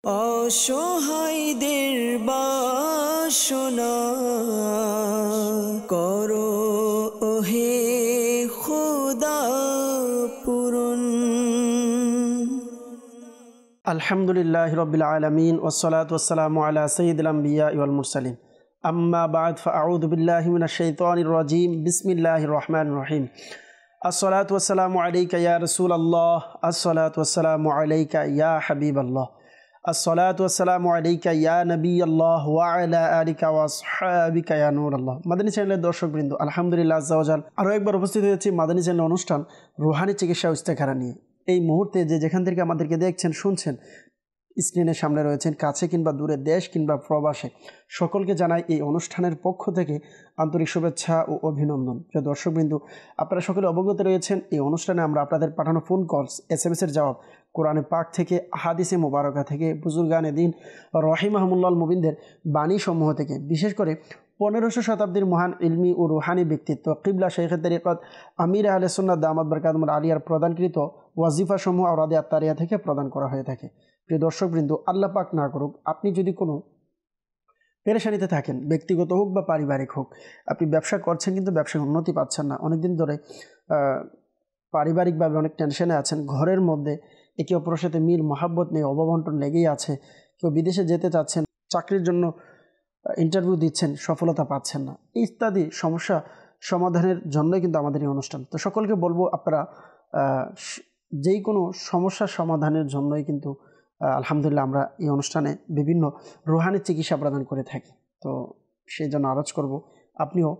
অসহায়দের বাসনা করো ওহে খোদা পূরণ। আলহামদুলিল্লাহি রাব্বিল আলামিন ওয়াসসালাতু ওয়াসসালামু আলা সাইয়্যিদিল আমবিয়া ওয়াল মুরসালিন। আম্মা বা'দ ফাআউযু বিল্লাহি মিনাশ শাইতানির রাজীম। বিসমিল্লাহির রহমানির রহিম। আসসালাতু ওয়াসসালামু আলাইকা ইয়া রাসূলাল্লাহ, আসসালাতু ওয়াসসালামু আলাইকা ইয়া হাবিবাল্লাহ, আসসালাতু ওয়াসসালামু আলাইকা ইয়া নবিয়াল্লাহ ওয়া আলা আলিকা ওয়া আসহাবিকা ইয়া নূরাল্লাহ। মাদানী চ্যানেলের দর্শকবৃন্দ, আলহামদুলিল্লাহ আজ্জা ওয়া জাল আরও একবার উপস্থিত হয়েছি মাদানী চ্যানেল অনুষ্ঠান রুহানি চিকিৎসা ও ইস্তেখারা নিয়ে। এই মুহূর্তে যেখান থেকে আমাদেরকে দেখছেন শুনছেন, স্ক্রিনের সামনে রয়েছেন, কাছে কিংবা দূরে, দেশ কিংবা প্রবাসে, সকলকে জানাই এই অনুষ্ঠানের পক্ষ থেকে আন্তরিক শুভেচ্ছা ও অভিনন্দন। প্রিয় দর্শকবৃন্দ, আপনারা সকলে অবগত রয়েছেন এই অনুষ্ঠানে আমরা আপনাদের পাঠানো ফোন কলস, SMS-এর জবাব, কোরআনে পাক থেকে, হাদিসে মুবারকা থেকে, বুজুর্গানে দিন রহিমাহুমুল্লাহ মুবিনদের বাণী সমূহ থেকে, বিশেষ করে 1500 শতাব্দীর মহান ইলমি ও রুহানি ব্যক্তিত্ব কিবলা শাইখে তরিকত আমির আহলে সুন্নাত দামাত বরকাতুহুল আলিয়ার প্রদানকৃত ওয়াজিফা সমূহ আওরাদে আত্তারিয়া থেকে প্রদান করা হয়ে থাকে। প্রিয় দর্শকবৃন্দ, আল্লাহ পাক না করুক আপনি যদি কোনো পেরেশানিতে থাকেন, ব্যক্তিগত হোক বা পারিবারিক হোক, আপনি ব্যবসা করছেন কিন্তু ব্যবসায় উন্নতি পাচ্ছেন না, অনেকদিন ধরে পারিবারিকভাবে অনেক টেনশনে আছেন, ঘরের মধ্যে একে অপরের সাথে মিল মহাব্বত নেই, অববন্টন লেগেই আছে, কেউ বিদেশে যেতে চাচ্ছেন, চাকরির জন্য ইন্টারভিউ দিচ্ছেন, সফলতা পাচ্ছেন না, ইত্যাদি সমস্যা সমাধানের জন্যই কিন্তু আমাদের এই অনুষ্ঠান। তো সকলকে বলবো, আপনারা যেই কোনো সমস্যার সমাধানের জন্যই কিন্তু আলহামদুলিল্লাহ আমরা এই অনুষ্ঠানে বিভিন্ন রুহানি চিকিৎসা প্রদান করে থাকি। তো সেই জন্য আরজ করব, আপনিও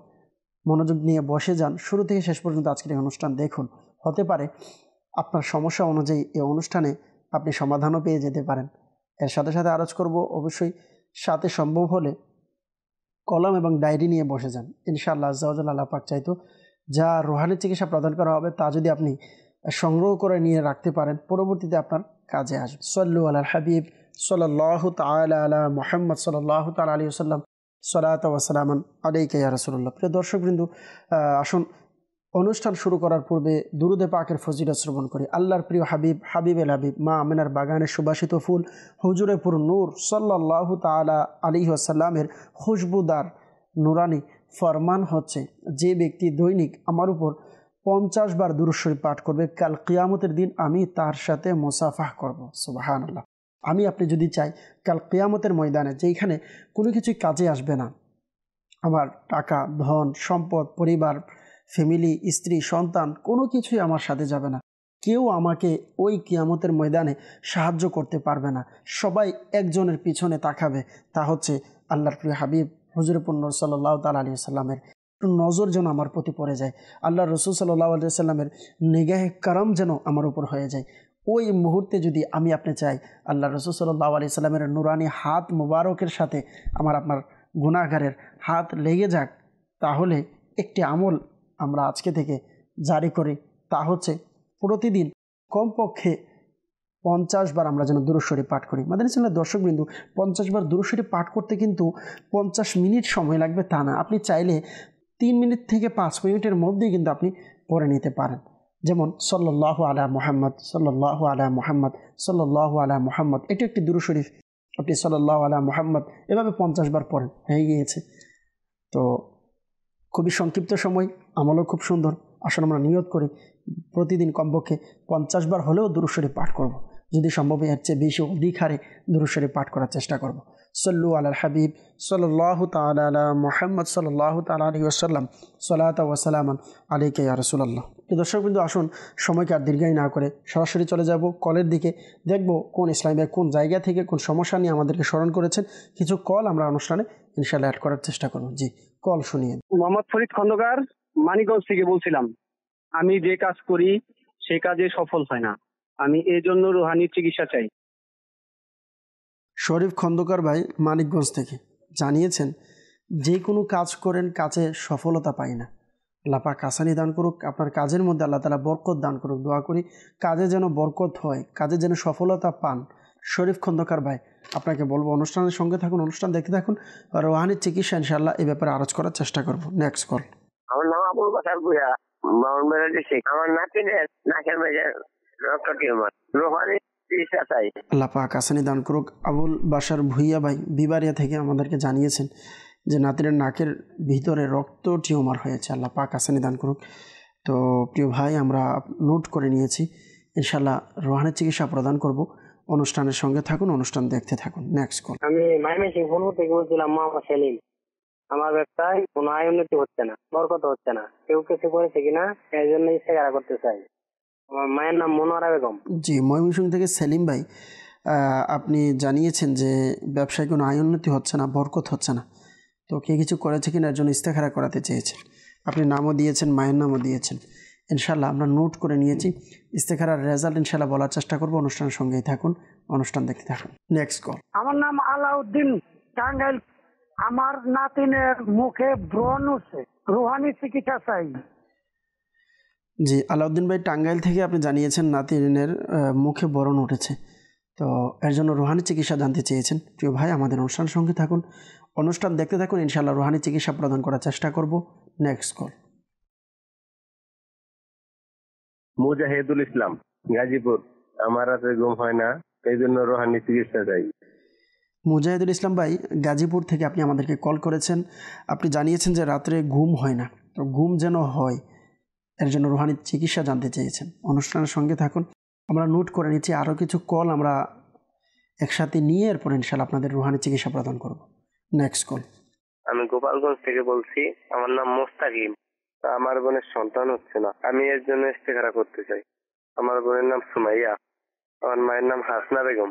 মনোযোগ নিয়ে বসে যান, শুরু থেকে শেষ পর্যন্ত আজকের এই অনুষ্ঠান দেখুন। হতে পারে আপনার সমস্যা অনুযায়ী এই অনুষ্ঠানে আপনি সমাধানও পেয়ে যেতে পারেন। এর সাথে সাথে আরজ করব, অবশ্যই সাথে সম্ভব হলে কলম এবং ডায়েরি নিয়ে বসে যান। ইনশাআল্লাহ আজ্জা ওয়া জাল আল্লাহ পাক চাইতো যা রুহানি চিকিৎসা প্রদান করা হবে তা যদি আপনি সংগ্রহ করে নিয়ে রাখতে পারেন, পরবর্তীতে আপনার কাজে আসবে। সাল্লু আলাল হাবিব সাল্লাল্লাহু তাআলা আলা মুহাম্মদ সাল্লাল্লাহু তাআলা আলাইহি ওয়াসাল্লাম, সালাতু ওয়া সালামান আলাইকা ইয়া রাসূলুল্লাহ। প্রিয় দর্শকবৃন্দ, আসুন অনুষ্ঠান শুরু করার পূর্বে দুরুদে পাকের ফজিলত শ্রবণ করি। আল্লাহর প্রিয় হাবিব, হাবিবেল হাবিব, মা আমিনার বাগানের সুবাসিত ফুল হুজুরে পুর নূর সাল্লাল্লাহু তাআলা আলাইহি ওয়াসাল্লামের খুশবুদার নুরানি ফরমান হচ্ছে, যে ব্যক্তি দৈনিক আমার উপর 50 বার দুরূদ শরীফ পাঠ করবে, কাল কিয়ামতের দিন আমি তার সাথে মুসাফাহ করব। সুবহানাল্লাহ। আমি আপনি যদি চাই কাল কিয়ামতের ময়দানে, যেখানে কোনো কিছুই কাজে আসবে না, আমার টাকা, ধন, সম্পদ, পরিবার, ফ্যামিলি, স্ত্রী, সন্তান, কোনো কিছুই আমার সাথে যাবে না, কেউ আমাকে ওই কিয়ামতের ময়দানে সাহায্য করতে পারবে না, সবাই একজনের পিছনে তাকাবে, তা হচ্ছে আল্লাহর প্রিয় হাবিব হুজুরে পুর নূর সাল্লাল্লাহু তাআলা আলাইহি ওয়াসাল্লামের নজর যেন আমার প্রতি পড়ে যায়, আল্লাহর রাসূল সাল্লাল্লাহু আলাইহি ওয়াসাল্লামের নিগাহে কারাম যেন আমার উপর হয়ে যায়। ওই মুহূর্তে যদি আমি আপনি চাই আল্লাহর রাসূল সাল্লাল্লাহু আলাইহি ওয়াসাল্লামের নুরানি হাত মুবারকের সাথে আমার আপনার গুনাহগারের হাত লেগে যাক, তাহলে একটি আমল আমরা আজকে থেকে জারি করি, তা হচ্ছে প্রতিদিন কমপক্ষে 50 বার আমরা যেন দুরূদ শরীফ পাঠ করি। মাদানী চ্যানেলের দর্শকবৃন্দ, 50 বার দুরূদ শরীফ পাঠ করতে কিন্তু 50 মিনিট সময় লাগবে তা না, আপনি চাইলে 3 মিনিট থেকে 5 মিনিটের মধ্যেই কিন্তু আপনি পড়ে নিতে পারেন। যেমন সাল্লাল্লাহু আলা মুহাম্মদ, সাল্লাল্লাহু আলা মুহাম্মদ, সাল্লাল্লাহু আলা মুহাম্মদ, এটি একটি দুরূদ শরীফ, আপনি সাল্লাল্লাহু আলা মুহাম্মদ এভাবে 50 বার পড়েন, হয়ে গিয়েছে। তো খুবই সংক্ষিপ্ত সময়, আমলও খুব সুন্দর। আসলে আমরা নিয়ত করি প্রতিদিন কমপক্ষে 50 বার হলেও দুরূদ শরীফ পাঠ করব, যদি সম্ভব এর চেয়ে বেশি অধিক হারে দুরূদ শরীফ পাঠ করার চেষ্টা করব। সাল্লু আলাল হাবিব সাল্লাল্লাহু তাআলা আলা মুহাম্মদ সাল্লাল্লাহু তাআলা আলাইহি ওয়াসাল্লাম, সালাতু ওয়া সালামান আলাইকা ইয়া রাসূলুল্লাহ। দর্শকবৃন্দ, আসুন সময়কে আর দীর্ঘায়ী না করে সরাসরি চলে যাব কলের দিকে, দেখব কোন ইসলামে কোন জায়গা থেকে কোন সমস্যা নিয়ে আমাদেরকে স্মরণ করেছেন। কিছু কল আমরা অনুষ্ঠানে ইনশাআল্লাহ অ্যাড করার চেষ্টা করব। জি, কল শুনিয়ে। মোহাম্মদ ফরিদ খন্দকার, মানিকগঞ্জ থেকে বলছিলাম। আমি যে কাজ করি সে কাজে সফল হয় না, আমি এই জন্য রুহানি চিকিৎসা চাই। শরীফ খন্দকার ভাই মানিকগঞ্জ থেকে জানিয়েছেন, যে কোনো কাজ করেন কাজে সফলতা পাই না, আল্লাহ পাক আসানি দান করুক, আপনার কাজের মধ্যে আল্লাহ তাআলা বরকত দান করুক। দোয়া করি কাজে যেন বরকত হয়, কাজে যেন সফলতা পান। শরীফ খন্দকার ভাই, আপনাকে বলবো অনুষ্ঠানের সঙ্গে থাকুন, অনুষ্ঠান দেখতে থাকুন, রুহানি চিকিৎসা ইনশাআল্লাহ এই ব্যাপারে আরজ করার চেষ্টা করব। Next call. আমার নাম আবুল বাসার ভূঁইয়া, বাউনবাড়ি ডিস্ট্রিক্ট। আমার নাতিনের নাকের মেঝে রক্ত টিউমার। রুহানি চিকিৎসা চাই। আল্লাহ পাক আসানি দান করুক। আবুল বাশার ভুইয়া ভাই বিবারিয়া থেকে আমাদেরকে জানিয়েছেন যে নাতিনের নাকের ভিতরে রক্ত টিউমার হয়েছে। আল্লাহ পাক আসানি দান করুক। তো প্রিয় ভাই, আমরা নোট করে নিয়েছি। ইনশাল্লাহ রোহানের চিকিৎসা প্রদান করব। অনুষ্ঠানের সঙ্গে থাকুন, অনুষ্ঠান দেখতে থাকুন। Next call. আমি মাইমেসিং ফোন থেকে বলছিলাম মোহাম্মদ সেলিম। আমার ব্যবসায় কোনো আয় উন্নতি হচ্ছে না, বরকত হচ্ছে না। কেউ কিছু করেছে কিনা এই জন্য ইস্তেগারা করতে চাই। আমার মায়ের নাম মনোয়ারা বেগম। জি, ময়মনসিংহ থেকে সেলিম ভাই, আপনি জানিয়েছেন যে ব্যবসায় কোনো আয় উন্নতি হচ্ছে না, বরকত হচ্ছে না। তো কে কিছু করেছে কিনা এর জন্য ইস্তেখারা করাতে চেয়েছেন। আপনি নামও দিয়েছেন, মায়ের নামও দিয়েছেন। ইনশাল্লাহ আমরা নোট করে নিয়েছি। ইস্তেখারার রেজাল্ট ইনশাল্লাহ বলার চেষ্টা করব। অনুষ্ঠানের সঙ্গেই থাকুন, অনুষ্ঠান দেখতে থাকুন। Next call. আমার নাম আলাউদ্দিন, টাঙ্গাইল। আমার নাতিনের মুখে ব্রণ উঠছে, রুহানি চিকিৎসা চাই। জি, আলাউদ্দিন ভাই টাঙ্গাইল থেকে আপনি জানিয়েছেন নাতিনের মুখে ব্রণ উঠেছে। তো এর জন্য রুহানি চিকিৎসা জানতে চেয়েছেন। প্রিয় ভাই, আমাদের অনুষ্ঠানের সঙ্গে থাকুন, অনুষ্ঠান দেখতে থাকুন। ইনশাল্লাহ রুহানি চিকিৎসা প্রদান করার চেষ্টা করব। Next call. মুজাহিদুল ইসলাম, গাজীপুর। আমার রাতে ঘুম হয় না, এই জন্য রোহানি চিকিৎসা চাই। মুজাহিদুল ইসলাম ভাই গাজীপুর থেকে আপনি আমাদেরকে কল করেছেন। আপনি জানিয়েছেন যে রাত্রে ঘুম হয় না, তো ঘুম যেন হয় এর জন্য রুহানি চিকিৎসা জানতে চেয়েছেন। অনুষ্ঠানের সঙ্গে থাকুন, আমরা নোট করে নিচ্ছি। আরও কিছু কল আমরা একসাথে নিয়ে এরপর ইনশাল্লাহ আপনাদের রুহানি চিকিৎসা প্রদান করব। Next call. আমি গোপালগঞ্জ থেকে বলছি। আমার নাম মোস্তাকিম। আমার বোনের সন্তান হচ্ছে না, আমি এর জন্য ইস্তেখারা করতে চাই। আমার বোনের নাম সুমাইয়া, আমার মায়ের নাম হাসনা বেগম।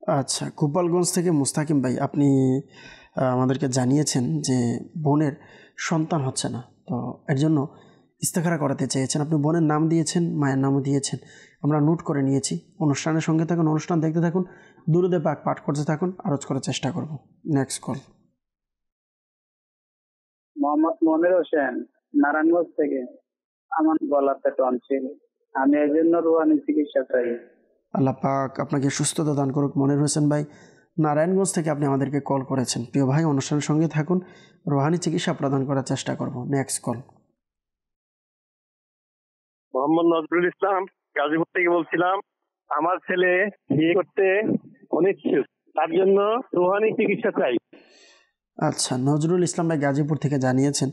আচ্ছা, গোপালগঞ্জ থেকে মুস্তাকিম ভাই, আপনি আমাদেরকে জানিয়েছেন যে বোনের সন্তান হচ্ছে না, তো এর জন্য ইস্তেখারা করাতে চেয়েছেন। আপনি বোনের নাম দিয়েছেন, মায়ের নামও দিয়েছেন। আমরা নোট করে নিয়েছি। অনুষ্ঠানের সঙ্গে থাকুন, অনুষ্ঠান দেখতে থাকুন, দুরুদে পাক পাঠ করতে থাকুন, আরজ করার চেষ্টা করব। Next call. মোহাম্মদ মনির হোসেন, নারায়ণগঞ্জ থেকে। আমার গলাতে টনসিল, আমি এর জন্য রুহানি চিকিৎসা চাই। আল্লাহ পাক আপনাকে সুস্থতা দান করুক। মনির হোসেন ভাই নারায়ণগঞ্জ থেকে আপনি আমাদেরকে কল করেছেন। প্রিয় ভাই, অনুষ্ঠানের সঙ্গে থাকুন, রুহানি চিকিৎসা প্রদান করার চেষ্টা করব। Next call. মোহাম্মদ নজরুল ইসলাম, গাজীপুর থেকে বলছিলাম। আমার ছেলে বিয়ে করতে অনিচ্ছুক, তার জন্য রুহানি চিকিৎসা চাই। আচ্ছা, নজরুল ইসলাম ভাই গাজীপুর থেকে জানিয়েছেন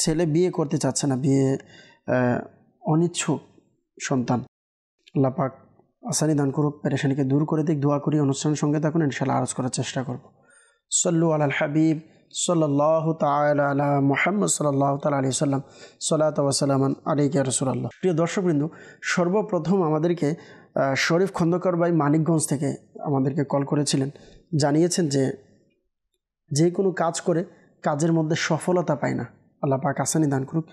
ছেলে বিয়ে করতে চাচ্ছে না, বিয়ে অনিচ্ছুক সন্তান। আল্লাহ পাক আসানি দান করুক, পেরেশানিকে দূর করে দিক। দোয়া করি, অনুষ্ঠানের সঙ্গে থাকুন, ইনশাআল্লাহ আরজ করার চেষ্টা করব। সল্লু আলাল হাবিব সাল্লাল্লাহু তাআলা আলা মুহাম্মদ সাল্লাল্লাহু তাআলা আলাইহি ওয়াসাল্লাম, সালাতু ওয়া সালামান আলাইকা ইয়া রাসূলুল্লাহ। প্রিয় দর্শকবৃন্দ, সর্বপ্রথম আমাদেরকে শরীফ খন্দকার ভাই মানিকগঞ্জ থেকে আমাদেরকে কল করেছিলেন। জানিয়েছেন যে কোনো কাজ করে কাজের মধ্যে সফলতা পায় না। আল্লাহ পাক আসানি দান করুক,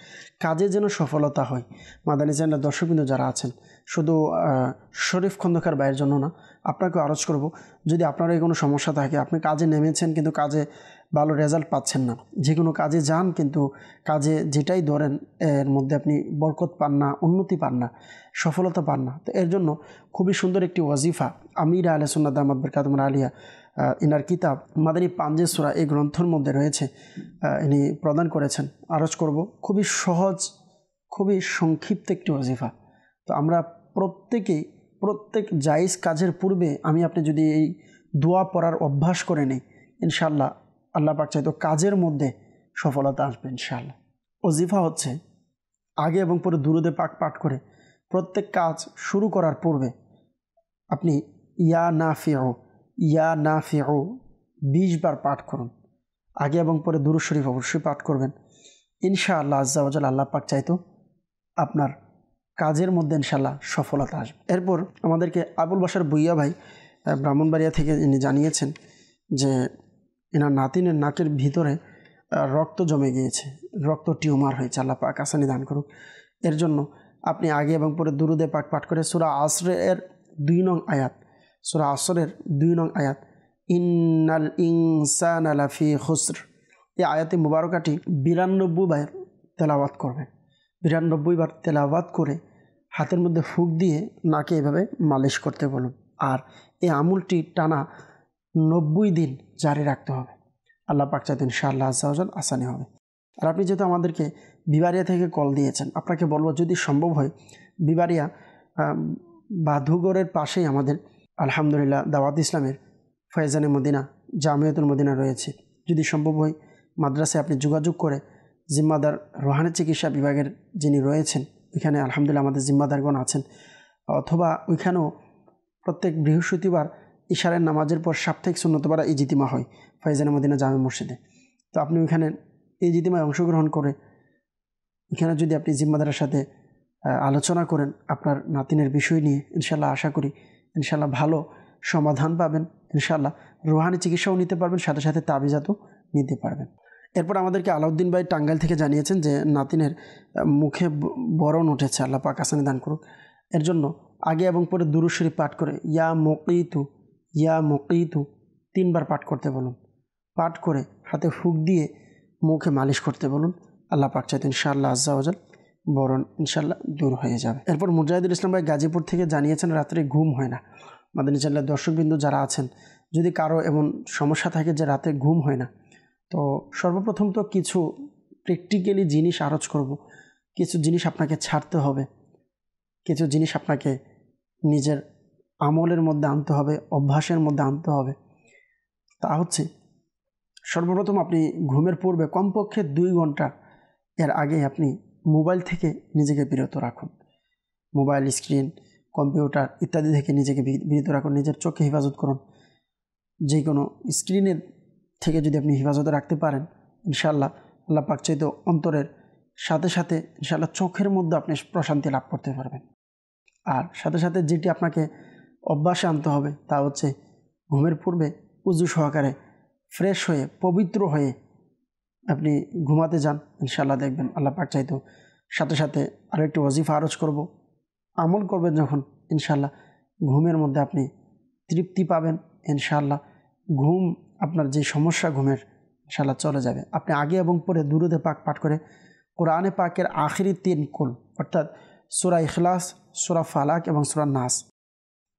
কাজে যেন সফলতা হয়। মাদানী চ্যানেলের দর্শকবৃন্দ যারা আছেন, শুধু শরীফ খন্দকার ভাইয়ের জন্য না, আপনাকে আরজ করব, যদি আপনার এই কোনো সমস্যা থাকে, আপনি কাজে নেমেছেন কিন্তু কাজে ভালো রেজাল্ট পাচ্ছেন না, যে কোনো কাজে যান কিন্তু কাজে যেটাই ধরেন এর মধ্যে আপনি বরকত পান না, উন্নতি পান না, সফলতা পান না, তো এর জন্য খুবই সুন্দর একটি ওয়াজিফা আমির আহলে সুন্নাত দামাত বরকাতুহুম আলিয়া ইনার কিতাব মাদানী পাঞ্জে সূরা এই গ্রন্থের মধ্যে রয়েছে, ইনি প্রদান করেছেন। আরজ করব, খুবই সহজ, খুবই সংক্ষিপ্ত একটি ওয়াজিফা। তো আমরা প্রত্যেক জায়েজ কাজের পূর্বে আপনি যদি এই দোয়া পড়ার অভ্যাস করে নেই, ইনশাআল্লাহ আল্লাহ পাক চাইতো কাজের মধ্যে সফলতা আসবে ইনশাআল্লাহ। ওয়াজিফা হচ্ছে আগে এবং পরে দুরুদে পাক পাঠ করে প্রত্যেক কাজ শুরু করার পূর্বে আপনি ইয়া নাফিউ 20 বার পাঠ করুন। আগে এবং পরে দুরূদ শরীফ অবশ্যই পাঠ করবেন। ইনশাআল্লাহ আজ্জা ওয়া জাল আল্লাহ পাক চাইতো আপনার কাজের মধ্যে ইনশাআল্লাহ সফলতা আসবে। এরপর আমাদেরকে আবুল বাশার ভুইয়া ভাই ব্রাহ্মণবাড়িয়া থেকে ইনি জানিয়েছেন যে এনার নাতিনের নাকের ভিতরে রক্ত জমে গিয়েছে, রক্ত টিউমার হয়েছে। আল্লাহ পাক আসানি দান করুক। এর জন্য আপনি আগে এবং পরে দুরুদে পাক পাঠ করে সূরা আসরের 2 নং আয়াত, সূরা আসরের 2 নং আয়াত, ইন্নাল ইনসানা লাফি খুসর, এই আয়াতে মুবারকাটি 92 বার তেলাওয়াত করবেন। 92 বার তেলাওয়াত করে হাতের মধ্যে ফুঁক দিয়ে নাকে এভাবে মালিশ করতে বলুন। আর এই আমলটি টানা 90 দিন জারি রাখতে হবে। আল্লাহ পাক চাইতেন ইনশাআল্লাহ আজ্জা ওয়া জাল আসানি হবে। আর আপনি যেহেতু আমাদেরকে বিবারিয়া থেকে কল দিয়েছেন, আপনাকে বলবো যদি সম্ভব হয় বিবারিয়া বাধুগড়ের পাশেই আমাদের আলহামদুলিল্লাহ দাওয়াত ইসলামের ফয়জানে মদিনা জামিয়াতুল মদিনা রয়েছে। যদি সম্ভব হয় মাদ্রাসায় আপনি যোগাযোগ করে জিম্মাদার রোহানি চিকিৎসা বিভাগের যিনি রয়েছেন ওইখানে আলহামদুলিল্লাহ আমাদের জিম্মাদারগণ আছেন, অথবা ওইখানেও প্রত্যেক বৃহস্পতিবার ইশারের নামাজের পর সাপ্তাহিক সুন্নতপাড়া ইজতিমা হয় ফয়জানে মদিনা জামে মসজিদে। তো আপনি ওইখানে ইজতিমায় অংশগ্রহণ করে এখানে যদি আপনি জিম্মাদারের সাথে আলোচনা করেন আপনার নাতিনের বিষয় নিয়ে, ইনশাল্লাহ আশা করি ইনশাল্লাহ ভালো সমাধান পাবেন, ইনশাল্লাহ রুহানি চিকিৎসাও নিতে পারবেন, সাথে সাথে তাবিজাতও নিতে পারবেন। এরপর আমাদেরকে আলাউদ্দিন ভাই টাঙ্গাইল থেকে জানিয়েছেন যে নাতিনের মুখে বরণ উঠেছে, আল্লাহ পাক আসানি দান করুক। এর জন্য আগে এবং পরে দুরূদ শরীফ পাঠ করে ইয়া মুকিতু 3 বার পাঠ করতে বলুন। পাঠ করে হাতে ফুঁক দিয়ে মুখে মালিশ করতে বলুন। আল্লাহ পাক চাইতে ইনশাআল্লাহ আজ্জা ওয়াজাল বরণ ইনশাআল্লাহ দূর হয়ে যাবে। এরপর মুজাহিদুল ইসলাম ভাই গাজীপুর থেকে জানিয়েছেন রাত্রে ঘুম হয় না। মাদানী চ্যানেলের দর্শকবৃন্দু যারা আছেন, যদি কারো এমন সমস্যা থাকে যে রাতে ঘুম হয় না, তো সর্বপ্রথম তো কিছু প্র্যাকটিক্যালি জিনিস আরজ করব। কিছু জিনিস আপনাকে ছাড়তে হবে, কিছু জিনিস আপনাকে নিজের আমলের মধ্যে আনতে হবে, অভ্যাসের মধ্যে আনতে হবে। তা হচ্ছে সর্বপ্রথম আপনি ঘুমের পূর্বে কমপক্ষে 2 ঘন্টা এর আগে আপনি মোবাইল থেকে নিজেকে বিরত রাখুন। মোবাইল স্ক্রিন, কম্পিউটার ইত্যাদি থেকে নিজেকে বিরত রাখুন। নিজের চোখে হেফাজত করুন। যে কোনো স্ক্রিনের থেকে যদি আপনি হেফাজতে রাখতে পারেন, ইনশাআল্লাহ আল্লাহ পাক চাইতে অন্তরের সাথে সাথে ইনশাআল্লাহ চোখের মধ্যে আপনি প্রশান্তি লাভ করতে পারবেন। আর সাথে সাথে যেটি আপনাকে অভ্যাসে আনতে হবে তা হচ্ছে ঘুমের পূর্বে উযু সহকারে ফ্রেশ হয়ে পবিত্র হয়ে আপনি ঘুমাতে যান। ইনশাআল্লাহ দেখবেন আল্লাহ পাক চাইতো সাথে সাথে আরেকটি ওয়াজিফা আরজ করব, আমল করবেন যখন ইনশাআল্লাহ ঘুমের মধ্যে আপনি তৃপ্তি পাবেন। ইনশাআল্লাহ ঘুম আপনার যে সমস্যা ঘুমের ইনশাআল্লাহ চলে যাবে। আপনি আগে এবং পরে দুরুদে পাক পাঠ করে কোরআনে পাকের আখিরি 3 কুল অর্থাৎ সূরা ইখলাস, সূরা ফালাক এবং সূরা নাস,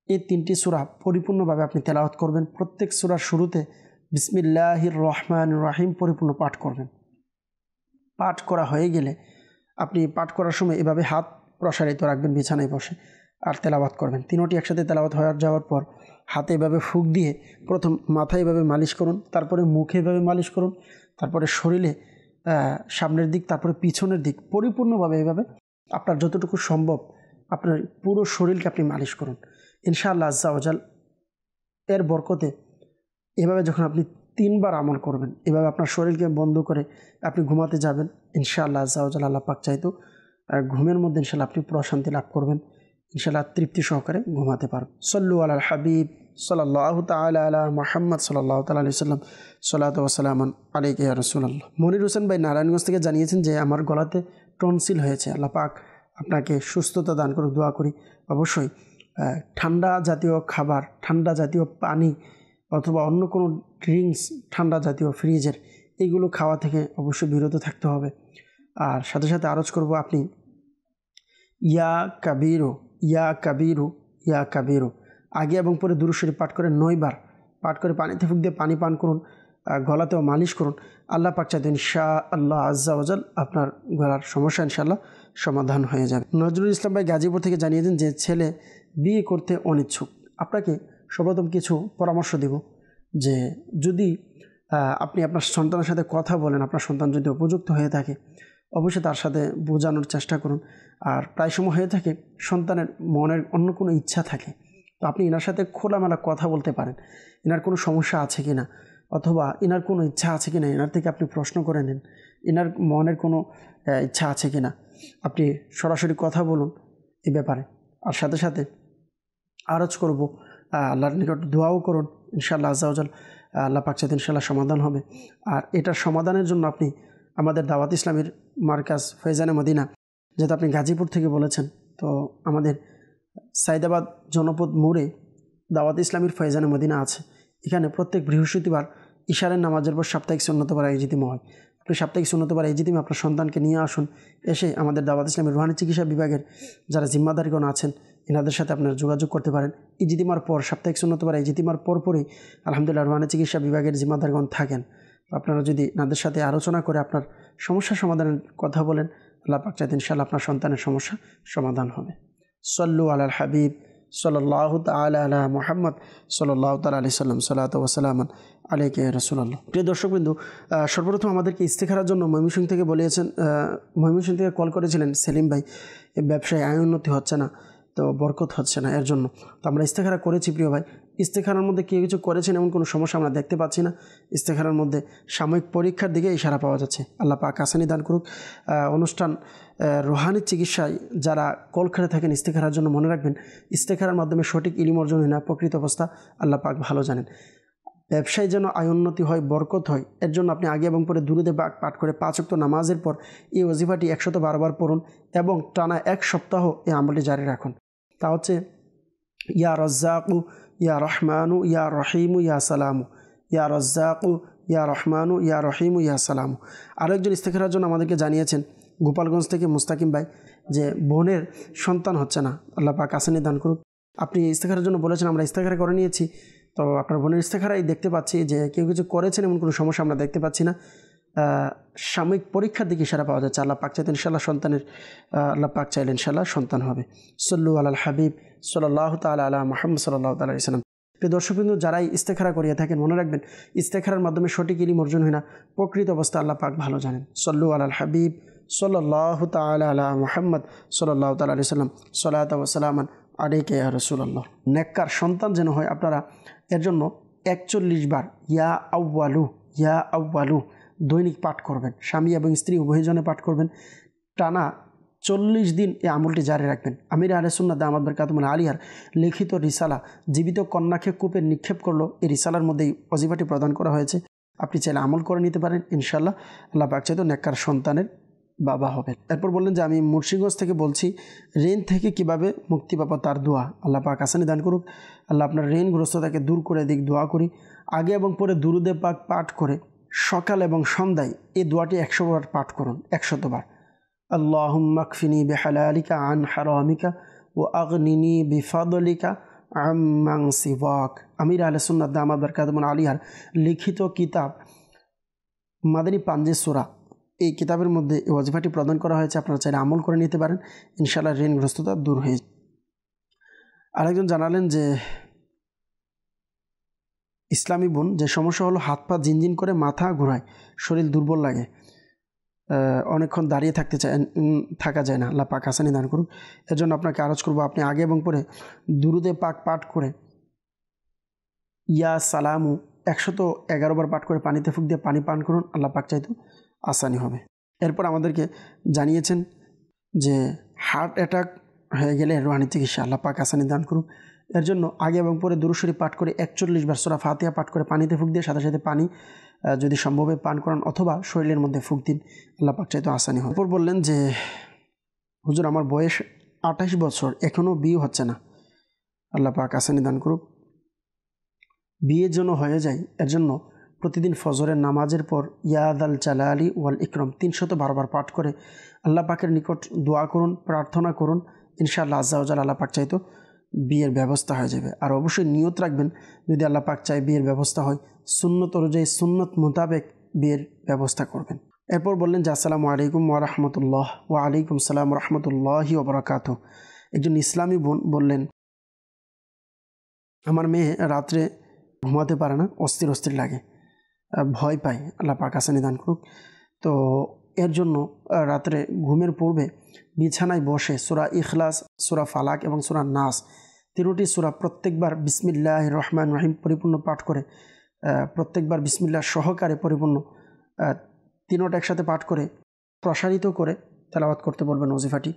এই 3টি সূরা পরিপূর্ণভাবে আপনি তেলাওয়াত করবেন। প্রত্যেক সূরার শুরুতে বিসমিল্লাহির রহমানির রহিম পরিপূর্ণ পাঠ করবেন। পাঠ করা হয়ে গেলে আপনি পাঠ করার সময় এভাবে হাত প্রসারিত রাখবেন বিছানায় বসে আর তেলাওয়াত করবেন। 3টি একসাথে তেলাওয়াত হয়ে যাওয়ার পর হাতে এভাবে ফুঁক দিয়ে প্রথম মাথায় এভাবে মালিশ করুন, তারপরে মুখে এভাবে মালিশ করুন, তারপরে শরীরে সামনের দিক, তারপরে পিছনের দিক, পরিপূর্ণভাবে এভাবে আপনার যতটুকু সম্ভব আপনার পুরো শরীরকে আপনি মালিশ করুন। ইনশাআল্লাহ আজ্জা ওয়াজাল এর বরকতে এভাবে যখন আপনি 3 বার আমল করবেন, এভাবে আপনার শরীরকে বন্ধ করে আপনি ঘুমাতে যাবেন, ইনশাআল্লাহ আজ্জা ওয়াজাল আল্লাহ পাক চাইতো ঘুমের মধ্যে ইনশাআল্লাহ আপনি প্রশান্তি লাভ করবেন, ইনশাআল্লাহ তৃপ্তি সহকারে ঘুমাতে পারবেন। সল্লু আলাল হাবিব সাল্লাল্লাহু তাআলা আলা মুহাম্মদ সাল্লাল্লাহু তাআলা আলাইহি সাল্লাম, সালাতু ওয়া সালামান আলাইকা ইয়া রাসূলুল্লাহ। মনির হোসেন ভাই নারায়ণগঞ্জ থেকে জানিয়েছেন যে আমার গলাতে টনসিল হয়েছে, আল্লাহ পাক আপনাকে সুস্থতা দান করুক, দোয়া করি। অবশ্যই ঠান্ডা জাতীয় খাবার, ঠান্ডা জাতীয় পানি অথবা অন্য কোনো ড্রিঙ্কস, ঠান্ডা জাতীয় ফ্রিজের এইগুলো খাওয়া থেকে অবশ্যই বিরত থাকতে হবে। আর সাথে সাথে আরজ করব আপনি ইয়া কাবিরু ইয়া কাবিরু ইয়া কাবিরু আগে এবং পরে দুরূদ শরীফ পাঠ করে 9 বার পাঠ করে পানিতে ফুঁক দিয়ে পানি পান করুন, গলাতেও মালিশ করুন। আল্লাহ পাক চাইতে ইনশাআল্লাহ আজ্জা ওয়াজাল আপনার গলার সমস্যা ইনশাআল্লাহ সমাধান হয়ে যাবে। নজরুল ইসলাম ভাই গাজীপুর থেকে জানিয়েছেন যে ছেলে বিয়ে করতে অনিচ্ছুক। আপনাকে সর্বপ্রথম কিছু পরামর্শ দেব যে যদি আপনি আপনার সন্তানের সাথে কথা বলেন, আপনার সন্তান যদি উপযুক্ত হয়ে থাকে অবশ্যই তার সাথে বোঝানোর চেষ্টা করুন। আর প্রায় সময় হয়ে থাকে সন্তানের মনের অন্য কোনো ইচ্ছা থাকে, তো আপনি এনার সাথে খোলামেলা কথা বলতে পারেন, এনার কোনো সমস্যা আছে কি না, অথবা এনার কোনো ইচ্ছা আছে কি না, এনার থেকে আপনি প্রশ্ন করে নেন এনার মনের কোনো ইচ্ছা আছে কি না, আপনি সরাসরি কথা বলুন এই ব্যাপারে। আর সাথে সাথে আরজ করব আল্লাহর নিকট দোয়াও করুন, ইনশাআল্লাহ আজ্জা ওয়াজাল আল্লাহ পাক চাইতে ইনশাআল্লাহ সমাধান হবে। আর এটার সমাধানের জন্য আপনি আমাদের দাওয়াত ইসলামের মার্কাজ ফয়জানে মদিনা, যেহেতু আপনি গাজীপুর থেকে বলেছেন, তো আমাদের সাইদাবাদ জনপদ মোড়ে দাওয়াত ইসলামের ফয়জানে মদিনা আছে। এখানে প্রত্যেক বৃহস্পতিবার ইশারের নামাজের পর সাপ্তাহিক সুন্নতপাড়া ইজতিমা হয়। আপনি সাপ্তাহিক সুন্নতপাড়া ইজতিমা আপনার সন্তানকে নিয়ে আসুন, এসে আমাদের দাওয়াত ইসলামের রুহানি চিকিৎসা বিভাগের যারা জিম্মাদারগণ আছেন এনাদের সাথে আপনারা যোগাযোগ করতে পারেন। ইজতিমার পর সাপ্তাহিক সুন্নতপাড়া ইজতিমার পরপরই আলহামদুলিল্লাহ রুহানি চিকিৎসা বিভাগের জিম্মাদারগণ থাকেন। আপনারা যদি নাদের সাথে আলোচনা করে আপনার সমস্যা সমাধানের কথা বলেন, আল্লাহ পাক চাইতে ইনশাআল্লাহ আপনার সন্তানের সমস্যা সমাধান হবে। সল্লু আলাল হাবিব সাল্লাল্লাহু তাআলা আলা মুহাম্মদ সাল্লাল্লাহু তাআলা আলাইহি সাল্লাম সালাতু ওয়া সালামান আলাইকা ইয়া রাসূলুল্লাহ। প্রিয় দর্শকবৃন্দ, সর্বপ্রথম আমাদেরকে ইস্তেখারার জন্য ময়মনসিংহ থেকে বলেছেন, ময়মনসিংহ থেকে কল করেছিলেন সেলিম ভাই, এই ব্যবসায় আয় উন্নতি হচ্ছে না, তো বরকত হচ্ছে না, এর জন্য তো আমরা ইস্তেখারা করেছি। প্রিয় ভাই, ইস্তেখারার মধ্যে কেউ কিছু করেছেন এমন কোনো সমস্যা আমরা দেখতে পাচ্ছি না। ইস্তেখারার মধ্যে সাময়িক পরীক্ষার দিকে ইশারা পাওয়া যাচ্ছে। আল্লাহ পাক আসানি দান করুক। অনুষ্ঠান রুহানি চিকিৎসায় যারা কল খেলে থাকেন ইস্তেখারার জন্য মনে রাখবেন, ইস্তেখারার মাধ্যমে সঠিক ইলম অর্জন হয় না, প্রকৃত অবস্থা আল্লাহ পাক ভালো জানেন। ব্যবসায় যেন আয় উন্নতি হয়, বরকত হয়, এর জন্য আপনি আগে এবং পরে দুরুদে পাঠ করে 5 ওয়াক্ত নামাজের পর এই ওজিফাটি 112 বার পড়ুন এবং টানা 1 সপ্তাহ এই আমলটি জারি রাখুন। তা হচ্ছে ইয়া রাজ্জাকু ইয়া রহমানু ইয়া রহিমু ইয়া সালামু, ইয়া রাজ্জাকু ইয়া রহমানু ইয়া রহিমু ইয়া সালামু। আরও একজন ইস্তেখারার জন্য আমাদেরকে জানিয়েছেন গোপালগঞ্জ থেকে মুস্তাকিম ভাই যে বোনের সন্তান হচ্ছে না, আল্লাহ পাক আসানি দান করুক। আপনি ইস্তেখারার জন্য বলেছেন, আমরা ইস্তেখারা করে নিয়েছি, তো আপনার বোনের ইস্তেখারাই দেখতে পাচ্ছি যে কেউ কিছু করেছেন এমন কোনো সমস্যা আমরা দেখতে পাচ্ছি না। সাময়িক পরীক্ষার দিকে ইশারা পাওয়া যাচ্ছে। আল্লাহ পাক চাইতেন ইনশাআল্লাহ সন্তানের, আল্লাহ পাক চাইলেন ইনশাআল্লাহ সন্তান হবে। সল্লু আলাল হাবিব সাল্লাল্লাহু তাআলা আলা মুহাম্মদ সাল্লাল্লাহু তাআলা আলাইহি সাল্লাম। প্রিয় দর্শকবৃন্দ, যারাই ইস্তেখারা করিয়ে থাকেন মনে রাখবেন, ইস্তেখারার মাধ্যমে সঠিক ইলম অর্জন হয় না, প্রকৃত অবস্থা আল্লাহ পাক ভালো জানেন। সল্লু আলাল হাবিব সাল্লাল্লাহু তাআলা আলা মুহাম্মদ সাল্লাল্লাহু তাআলা আলাইহি সাল্লাম সালাতু ওয়া সালামান আলাইকা ইয়া রাসূলুল্লাহ। নেককার সন্তান যেন হয়, আপনারা এর জন্য 41 বার ইয়া আউয়ালু ইয়া আউয়ালু দৈনিক পাঠ করবেন। স্বামী এবং স্ত্রী উভয়জনে পাঠ করবেন। টানা 40 দিন এই আমলটি জারি রাখবেন। আমির আহলে সুন্নাত দামাত বরকাতুহুল আলিয়ার লিখিত রিসালা জীবিত কন্যাকে কূপে নিক্ষেপ করলো, এই রিসালার মধ্যেই ওজিফাটি প্রদান করা হয়েছে। আপনি চাইলে আমল করে নিতে পারেন, ইনশাআল্লাহ আল্লাহ পাক চাইতো নেককার সন্তানের বাবা হবে। এরপর বললেন যে আমি মুর্শিদগঞ্জ থেকে বলছি, ঋণ থেকে কিভাবে মুক্তি পাবো তার দোয়া আল্লাহ পাক আসানি দান করুক। আল্লাহ আপনার ঋণগ্রস্ততাকে দূর করে দিক, দোয়া করি। আগে এবং পরে দুরুদে পাক পাঠ করে সকাল এবং সন্ধ্যায় এই দোয়াটি 100 বার পাঠ করুন, 100 বার। আল্লাহুম্মা কফিনি বিহালালিকা আন হারামিকা ওয়া আগনিনি বিফাদলিকা আম্মান সিওয়াক। আমির আহলে সুন্নাত দামাত বরকাতুহুল আলিয়ার লিখিত কিতাব মাদানী পাঞ্জে সূরা, এই কিতাবের মধ্যে এই ওয়াজিফাটি প্রদান করা হয়েছে। আপনারা চাইলে আমল করে নিতে পারেন, ইনশাআল্লাহ ঋণগ্রস্ততা দূর হয়ে। আরেকজন জানালেন যে ইসলামী বোন, যে সমস্যা হলো হাত পা জিনজিন করে, মাথা ঘোরায়, শরীর দুর্বল লাগে, অনেকক্ষণ দাঁড়িয়ে থাকা যায় না, আল্লাহ পাক আসানি দান করুন। এর জন্য আপনাকে আরজ করবো, আপনি আগে এবং পরে দুরুদে পাক পাঠ করে ইয়া সালামু 111 বার পাঠ করে পানিতে ফুঁক দিয়ে পানি পান করুন, আল্লাহ পাক চাইতো আসানি হবে। এরপর আমাদেরকে জানিয়েছেন যে হার্ট অ্যাটাক হয়ে গেলে রুহানি চিকিৎসা, আল্লাহ পাক আসানি দান করুন। এর জন্য আগে এবং পরে দুরূদ শরীফ পাঠ করে 41 বার সূরা ফাতিহা পাঠ করে পানিতে ফুঁক দিয়ে সাথে সাথে পানি যদি সম্ভবে পান করান অথবা শরীরের মধ্যে ফুঁক দিন, আল্লাহ পাক চাইতো আসানি হবে। এরপর বললেন যে হুজুর আমার বয়স 28 বছর, এখনও বিয়ে হচ্ছে না, আল্লাহ পাক আসানি দান করুক। বিয়ের জন্য হয়ে যায়, এর জন্য প্রতিদিন ফজরের নামাজের পর ইয়াদ আল জালালি ওয়াল ইকরাম 312 বার পাঠ করে আল্লাহ পাকের নিকট দোয়া করুন, প্রার্থনা করুন, ইনশাআল্লাহ আজ্জা ওয়া জাল আল্লাহ পাক চাইতো বিয়ের ব্যবস্থা হয়ে যাবে। আর অবশ্যই নিয়ত রাখবেন, যদি আল্লাহ পাক চায় বিয়ের ব্যবস্থা হয়, সুন্নত অনুযায়ী সুন্নত মোতাবেক বিয়ের ব্যবস্থা করবেন। এরপর বললেন যে আসসালামু আলাইকুম ওয়া রাহমাতুল্লাহ। ওয়া আলাইকুম সালাম ওয়া রাহমাতুল্লাহি ওয়া বারাকাতুহু। একজন ইসলামী বোন বললেন, আমার মেয়ে রাত্রে ঘুমাতে পারে না, অস্থির অস্থির লাগে, ভয় পায়, আল্লাহ পাক আসানি দান করুক। তো এর জন্য রাত্রে ঘুমের পূর্বে বিছানায় বসে সূরা ইখলাস, সূরা ফালাক এবং সূরা নাস, তিনটি সূরা প্রত্যেকবার বিসমিল্লাহির রহমানির রহিম পরিপূর্ণ পাঠ করে, প্রত্যেকবার বিসমিল্লাহ সহকারে পরিপূর্ণ তিনটা একসাথে পাঠ করে প্রসারিত করে তেলাওয়াত করতে বলবেন। ওজিফাটি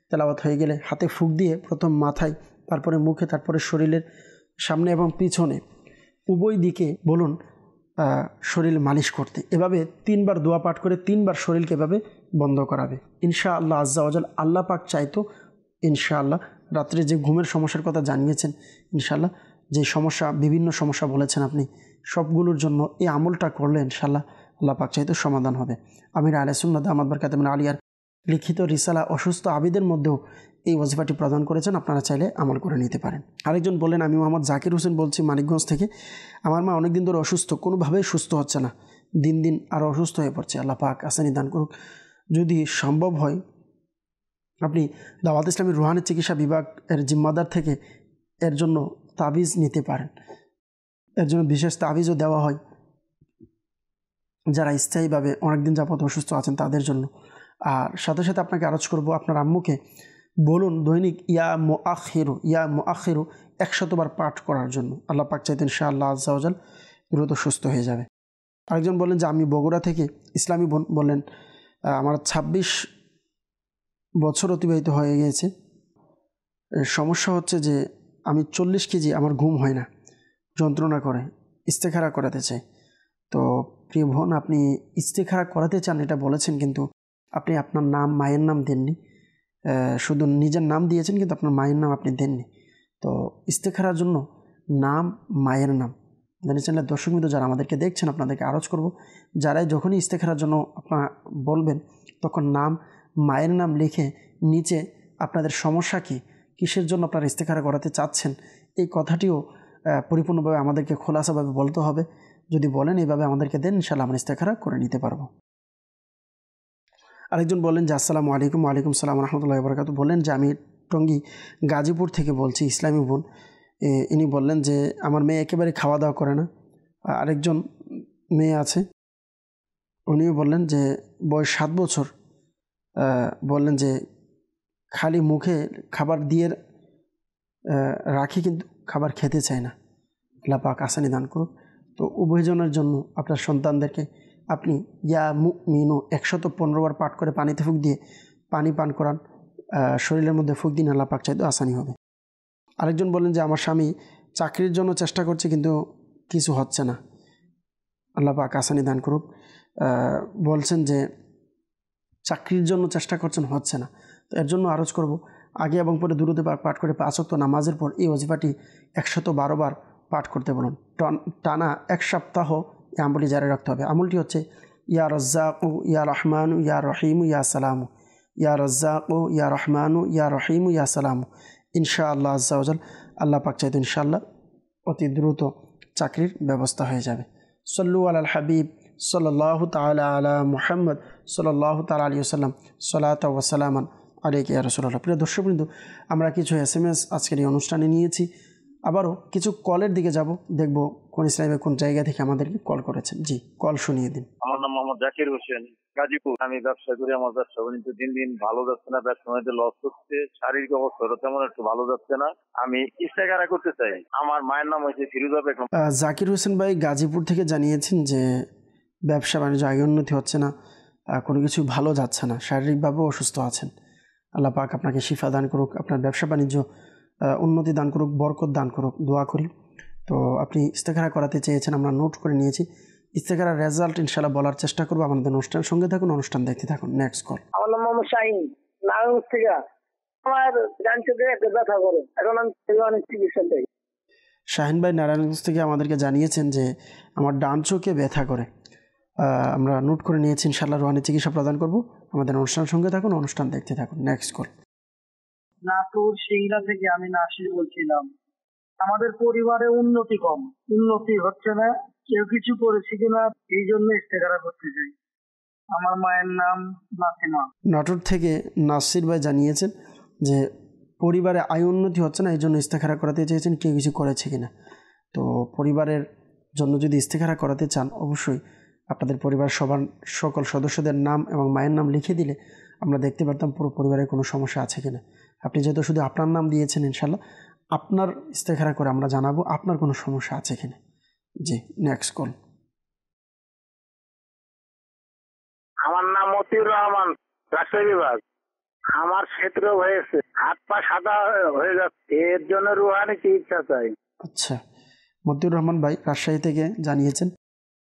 তেলাওয়াত হয়ে গেলে হাতে ফুঁক দিয়ে প্রথম মাথায়, তারপরে মুখে, তারপরে শরীরের সামনে এবং পিছনে উভয় দিকে বলুন শরীর মালিশ করতে। এভাবে 3 বার দোয়া পাঠ করে 3 বার শরীরকে এভাবে বন্ধ করাবে। ইনশাআল্লাহ আজ্জা ওয়া জাল আল্লাহ পাক চাইতো ইনশাআল্লাহ রাত্রে যে ঘুমের সমস্যার কথা জানিয়েছেন, ইনশাআল্লাহ যে সমস্যা, বিভিন্ন সমস্যা বলেছেন আপনি, সবগুলোর জন্য এই আমলটা করলে ইনশাআল্লাহ আল্লাহ পাক চাইতো সমাধান হবে। আমির আহলে সুন্নাত দামাত বরকাতুহুল আলিয়ার লিখিত রিসালা অসুস্থ আবিদের মধ্যেও এই ওয়াজিফাটি প্রদান করেছেন, আপনারা চাইলে আমল করে নিতে পারেন। আরেকজন বললেন, আমি মোহাম্মদ জাকির হোসেন বলছি মানিকগঞ্জ থেকে, আমার মা অনেক দিন ধরে অসুস্থ, কোনোভাবেই সুস্থ হচ্ছে না, দিন দিন আরও অসুস্থ হয়ে পড়ছে, আল্লাহ পাক আসানি দান করুক। যদি সম্ভব হয় আপনি দাওয়াত ইসলামী রুহানি চিকিৎসা বিভাগের জিম্মাদার থেকে এর জন্য তাবিজ নিতে পারেন। এর জন্য বিশেষ তাবিজও দেওয়া হয় যারা স্থায়ীভাবে অনেকদিন যাবত অসুস্থ আছেন তাদের জন্য। আর সাথে সাথে আপনাকে আরজ করব, আপনার আম্মুকে বলুন দৈনিক ইয়া মুআখিরু 100 বার পাঠ করার জন্য। আল্লাহ পাক চাইতেন ইনশাআল্লাহ আজ্জা ওয়াজাল দ্রুত সুস্থ হয়ে যাবে। আরেকজন বললেন যে আমি বগুড়া থেকে, ইসলামী বোন বললেন আমার 26 বছর অতিবাহিত হয়ে গিয়েছে। সমস্যা হচ্ছে যে আমি 40 কেজি, আমার ঘুম হয় না, যন্ত্রণা করে, ইস্তেখারা করাতে চাই। তো প্রিয় বোন, আপনি ইস্তেখারা করাতে চান এটা বলেছেন, কিন্তু আপনি আপনার নাম, মায়ের নাম দেননি, শুধু নিজের নাম দিয়েছেন কিন্তু আপনার মায়ের নাম আপনি দেননি। তো ইস্তেখারার জন্য নাম, মায়ের নাম জানি চ্যানেলের দর্শক মিত্র যারা আমাদেরকে দেখছেন, আপনাদেরকে আরজ করব, যারাই যখনই ইস্তেখারার জন্য আপনারা বলবেন তখন নাম, মায়ের নাম লিখে নিচে আপনাদের সমস্যা কী, কিসের জন্য আপনারা ইস্তেখারা করাতে চাচ্ছেন, এই কথাটিও পরিপূর্ণভাবে আমাদেরকে খোলাসাভাবে বলতে হবে। যদি বলেন এইভাবে আমাদেরকে দেন, ইনশাআল্লাহ আমরা ইস্তেখারা করে নিতে পারবো। আরেকজন বলেন যে আসসালামু আলাইকুম। ওয়ালাইকুম সালাম রহমতুল্লাহি ওয়া বারাকাতুহু। বলেন যে আমি টঙ্গী গাজীপুর থেকে বলছি, ইসলামী বোন। ইনি বললেন যে আমার মেয়ে একেবারে খাওয়া দাওয়া করে না। আরেকজন মেয়ে আছে, উনিও বললেন যে বয়স 7 বছর, বললেন যে খালি মুখে খাবার দিয়ে রাখি কিন্তু খাবার খেতে চায় না। আল্লাহ পাক আসানি দান করুক। তো উভয়জনের জন্য আপনার সন্তানদেরকে আপনি ইয়া মুমিনু 115 বার পাঠ করে পানিতে ফুঁক দিয়ে পানি পান করান, শরীরের মধ্যে ফুঁক দিন, আল্লাহ পাক চাইতে আসানি হবে। আরেকজন বলেন যে আমার স্বামী চাকরির জন্য চেষ্টা করছে কিন্তু কিছু হচ্ছে না, আল্লাহ পাক আসানি দান করুক। বলছেন যে চাকরির জন্য চেষ্টা করছেন, হচ্ছে না। তো এর জন্য আরজ করব, আগে এবং পরে দুরূদ পাঠ করে 5 ওয়াক্ত নামাজের পর এই ওজিফাটি 112 বার পাঠ করতে বলুন। টানা 1 সপ্তাহ এই আমলটি জারি রাখতে হবে। আমলটি হচ্ছে ইয়া রাজ্জাকু ইয়া রহমানু ইয়া রহিমু ইয়া সালামু, ইয়া রাজ্জাকু ইয়া রহমানু ইয়া রহিমু ইয়া সালামু। ইনশাআল্লাহ আজ্জা ওয়াজাল আল্লাহ পাক চাইতে ইনশাআল্লাহ অতি দ্রুত চাকরির ব্যবস্থা হয়ে যাবে। সল্লু আলাল হাবিব সাল্লাল্লাহু তাআলা আলা মুহাম্মদ সাল্লাল্লাহু তাআলা আলাইহি ওয়াসাল্লাম সালাতা ওয়া সালামান আলাইকা ইয়া রাসূলুল্লাহ। প্রিয় দর্শকবৃন্দ, আমরা কিছু SMS আজকের এই অনুষ্ঠানে নিয়েছি, আবারও কিছু কলের দিকে যাব, দেখব কোন ইসলামে কোন জায়গা থেকে আমাদেরকে কল করেছেন। জি, কল শুনিয়ে দিন। আমার নাম মোহাম্মদ জাকির হোসেন, গাজীপুর। আমি ব্যবসা করি, আমার ব্যবসা কিন্তু দিন দিন ভালো যাচ্ছে না, ব্যবসার মধ্যে লস হচ্ছে, শারীরিক অবস্থাটা তেমন একটু ভালো যাচ্ছে না। আমি ইস্তেখারা করতে চাই। আমার মায়ের নাম হচ্ছে ফিরোজা বেগম। জাকির হোসেন ভাই গাজীপুর থেকে জানিয়েছেন যে ব্যবসা বাণিজ্য আগে উন্নতি হচ্ছে না, কোনো কিছু ভালো যাচ্ছে না, শারীরিকভাবেও অসুস্থ আছেন। আল্লাহ পাক আপনাকে শিফা দান করুক, আপনার ব্যবসা বাণিজ্য উন্নতি দান করুক, বরকত দান করুক, দোয়া করি। তো আপনি ইস্তেখারা করাতে চেয়েছেন, আমরা নোট করে নিয়েছি। ইস্তেখারার রেজাল্ট ইনশাআল্লাহ বলার চেষ্টা করবো। আমাদের অনুষ্ঠান সঙ্গে থাকুন, অনুষ্ঠান দেখতে থাকুন। Next call. আমার নাম মোহাম্মদ শাহিন, নারায়ণগঞ্জ থেকে। আমার ডান চোখে একটা ব্যথা করে, এখন আমি অনেক চিকিৎসা চাই। শাহিন ভাই নারায়ণগঞ্জ থেকে আমাদেরকে জানিয়েছেন যে আমার ডান চোখে ব্যথা করে। আমরা নোট করে নিয়েছি, ইনশাআল্লাহ রুহানি চিকিৎসা প্রদান করব। আমাদের অনুষ্ঠান সঙ্গে থাকুন, অনুষ্ঠান দেখতে থাকুন। Next call. নাটোর সিংড়া থেকে আমি নাসির বলছিলাম। আমাদের পরিবারে উন্নতি কম, উন্নতি হচ্ছে না, কেউ কিছু করেছে কিনা এই জন্য ইস্তেখারা করতে চাই। আমার মায়ের নাম নাসিমা। নাটোর থেকে নাসির ভাই জানিয়েছেন যে পরিবারে আয় উন্নতি হচ্ছে না, এই জন্য ইস্তেখারা করাতে চেয়েছেন, কেউ কিছু করেছে কিনা। তো পরিবারের জন্য যদি ইস্তেখারা করাতে চান, অবশ্যই আপনাদের পরিবার সকল সদস্যদের নাম এবং মায়ের নাম লিখে দিলে আমরা দেখতে পারতাম পুরো পরিবারের কোনো সমস্যা আছে কিনা। আপনি যেহেতু শুধু আপনার নাম দিয়েছেন, ইনশাআল্লাহ আপনার ইস্তেখারা করে আমরা জানাবো আপনার কোনো সমস্যা আছে কিনা। জি, নেক্সট কল। আমার নাম মতিউর রহমান, রাজশাহী বিভাগ। আমার ক্ষেত্র হয়েছে, হাত পা সাদা হয়ে যাচ্ছে, এর জন্য রুহানি চিকিৎসা চাই। আচ্ছা, মতিউর রহমান ভাই রাজশাহী থেকে জানিয়েছেন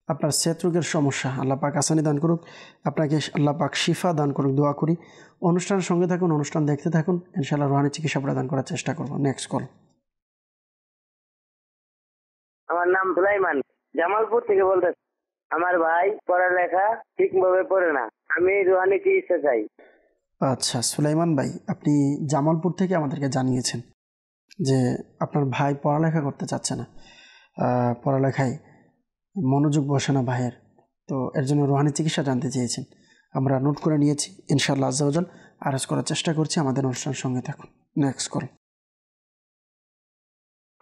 আপনার সেত রোগের সমস্যা, আল্লাহ পাক আসানি দান করুক, আপনাকে আল্লাহ পাক শিফা দান করুক, দোয়া করি। অনুষ্ঠানের সঙ্গে থাকুন, অনুষ্ঠান দেখতে থাকুন, ইনশাআল্লাহ রুহানি চিকিৎসা প্রদান করার চেষ্টা করব। Next call. আমার নাম সুলাইমান, জামালপুর থেকে বলতেছি। আমার ভাই পড়ালেখা ঠিকভাবে পড়ে না, আমি রুহানি চিকিৎসা চাই। আচ্ছা সুলাইমান ভাই, আপনি জামালপুর থেকে আমাদেরকে জানিয়েছেন যে আপনার ভাই পড়ালেখা করতে চাচ্ছে না, পড়ালেখায় মনোযোগ বসে না ভাইয়ের। তো এর জন্য রুহানি চিকিৎসা জানতে চেয়েছেন, আমরা নোট করে নিয়েছি। ইনশাআল্লাহ আজ্জা ওয়াজাল আরজ করার চেষ্টা করছি। আমাদের অনুষ্ঠানের সঙ্গে থাকুন। Next call.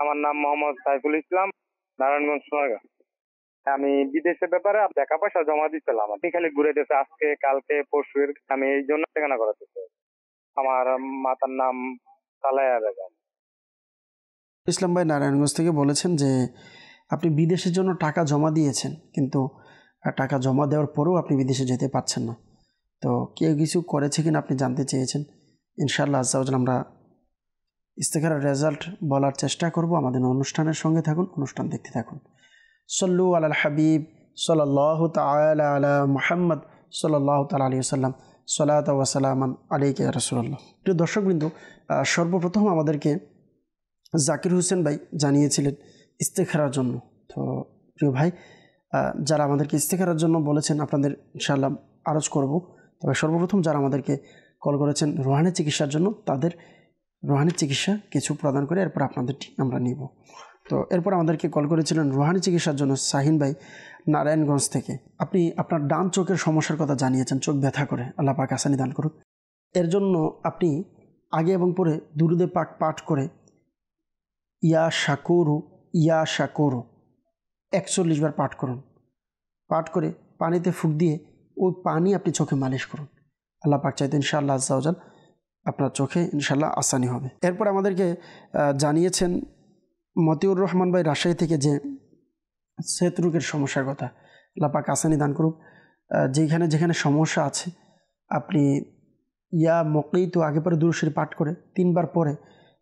আমার নাম মোহাম্মদ সাইফুল ইসলাম, নারায়ণগঞ্জ সোনারগাঁ। আমি বিদেশের ব্যাপারে টাকা পয়সা জমা দিচ্ছিলাম, আপনি খালি ঘুরে দিয়েছে আজকে কালকে পরশু, আমি এই জন্য ঠিকানা করাতে চাই। আমার মাতার নাম সালায়া বেগম। ইসলাম ভাই নারায়ণগঞ্জ থেকে বলেছেন যে আপনি বিদেশের জন্য টাকা জমা দিয়েছেন, কিন্তু টাকা জমা দেওয়ার পরেও আপনি বিদেশে যেতে পারছেন না। তো কেউ কিছু করেছে কিনা আপনি জানতে চেয়েছেন। ইনশাআল্লাহ আজ্জাওয়াজাল আমরা ইস্তেখারার রেজাল্ট বলার চেষ্টা করব। আমাদের অনুষ্ঠানের সঙ্গে থাকুন, অনুষ্ঠান দেখতে থাকুন। সল্লু আলাল হাবিব সাল্লাল্লাহু তাআলা আলা মুহাম্মদ সাল্লাল্লাহু তাআলা আলাইহি ওয়াসাল্লাম, সালাত ওয়া সালামান আলাইকা ইয়া রাসূলুল্লাহ। প্রিয় দর্শকবৃন্দ, সর্বপ্রথম আমাদেরকে জাকির হোসেন ভাই জানিয়েছিলেন ইস্তেখারার জন্য। তো প্রিয় ভাই, যারা আমাদেরকে ইস্তেখারার জন্য বলেছেন আপনাদের ইনশাআল্লাহ আরজ করব। তবে সর্বপ্রথম যারা আমাদেরকে কল করেছেন রুহানি চিকিৎসার জন্য, তাদের রুহানি চিকিৎসা কিছু প্রদান করে এরপর আপনাদেরটি আমরা নিব। তো এরপর আমাদেরকে কল করেছিলেন রুহানি চিকিৎসার জন্য শাহিন ভাই নারায়ণগঞ্জ থেকে। আপনি আপনার ডান চোখের সমস্যার কথা জানিয়েছেন, চোখ ব্যথা করে, আল্লাহ পাক আসানি দান করুক। এর জন্য আপনি আগে এবং পরে দুরুদে পাক পাঠ করে ইয়া শাকুরু ইয়া শাকুরু 41 বার পাঠ করুন। পাঠ করে পানিতে ফুঁক দিয়ে ওই পানি আপনি চোখে মালিশ করুন। আল্লাহ পাক চাইতে ইনশাআল্লাহ আজ্জাওয়াজাল আপনার চোখে ইনশাআল্লাহ আসানি হবে। এরপর আমাদেরকে জানিয়েছেন মতিউর রহমান ভাই রাজশাহী থেকে যে সেত রোগের সমস্যার কথা। আল্লাহ পাক আসানি দান করুক। যেখানে যেখানে সমস্যা আছে আপনি ইয়া মকেই তো আগে পরে দুরূদ শরীফ পাঠ করে 3 বার পরে